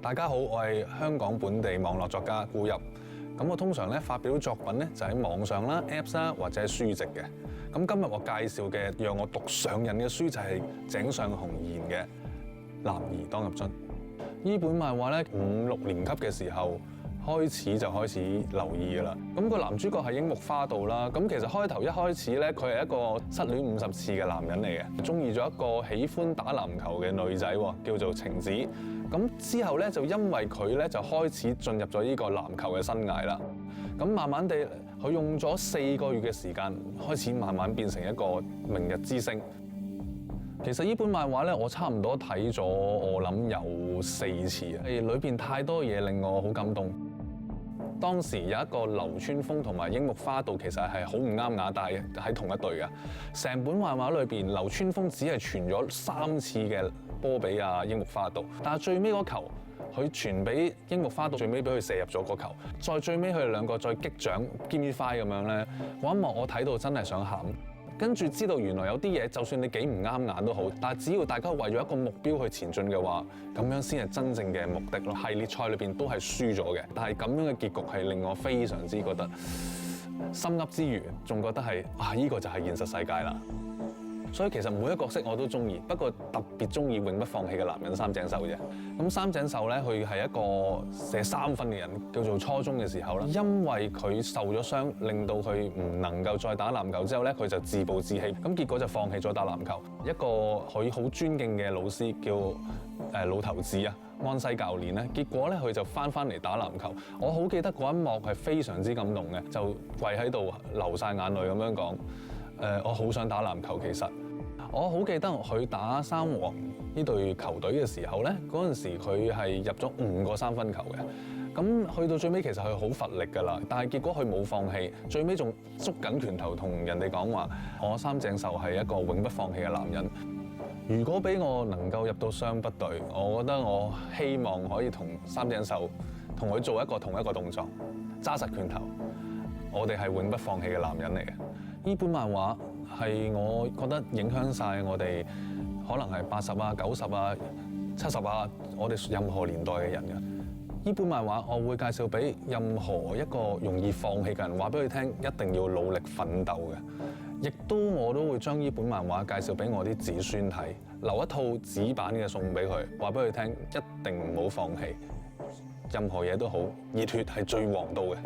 大家好，我係香港本地網絡作家顧入。咁我通常發表作品就喺網上啦、Apps 啦或者係書籍嘅。咁今日我介紹嘅讓我讀上癮嘅書就係井上雄彥嘅《男兒當入樽》。呢本漫畫咧5、6年級嘅時候開始留意㗎啦。咁個男主角係櫻木花道啦。咁其實一開始咧，佢係一個失戀50次嘅男人嚟嘅，中意咗一個喜歡打籃球嘅女仔，叫做晴子。咁之後咧，就因為佢咧就開始進入咗呢個籃球嘅生涯啦。咁慢慢地，佢用咗4個月嘅時間，開始慢慢變成一個明日之星。其實呢本漫畫咧，我差唔多睇咗，我諗有4次啊。裏邊太多嘢令我好感動。當時有一個流川楓同埋櫻木花道，其實係好唔啱眼，但係喺同一隊嘅。成本漫畫裏邊，流川楓只係傳咗3次嘅波俾櫻木花道，但係最尾嗰球，佢傳俾櫻木花道，最尾俾佢射入咗個球。再最尾佢哋兩個再擊掌 give me five 咁樣咧，嗰一幕我睇到真係想喊。跟住知道原來有啲嘢，就算你幾唔啱眼都好，但係只要大家為咗一個目標去前進嘅話，咁樣先係真正嘅目的咯。系列賽裏邊都係輸咗嘅，但係咁樣嘅結局係令我非常之覺得心噏之餘，仲覺得係呢個就係現實世界啦。所以其實每一個角色我都中意，不過特別中意永不放棄嘅男人三井壽啫。咁三井壽咧，佢係一個射3分嘅人，叫做初中嘅時候啦。因為佢受咗傷，令到佢唔能夠再打籃球之後咧，佢就自暴自棄，咁結果就放棄咗打籃球。一個佢好尊敬嘅老師叫老頭子安西教練咧，結果咧佢就翻嚟打籃球。我好記得嗰一幕係非常之感動嘅，就跪喺度流晒眼淚咁樣講。我好想打籃球。其實我好記得佢打山王呢隊球隊嘅時候咧，嗰陣時佢係入咗5個3分球嘅。咁去到最尾其實佢好乏力㗎啦，但係結果佢冇放棄，最尾仲捉緊拳頭同人哋講話：我三井壽係一個永不放棄嘅男人。如果俾我能夠入到湘北隊，我覺得我希望可以同三井壽同佢做同一個動作，揸實拳頭。我哋係永不放棄嘅男人嚟嘅。呢本漫畫係我覺得影響晒我哋，可能係80、90、70我哋任何年代嘅人嘅。呢本漫畫我會介紹俾任何一個容易放棄嘅人，話俾佢聽一定要努力奮鬥嘅。亦我都會將呢本漫畫介紹俾我啲子孫睇，留一套紙版嘅送俾佢，話俾佢聽一定唔好放棄，任何嘢都好，熱血係最王道嘅。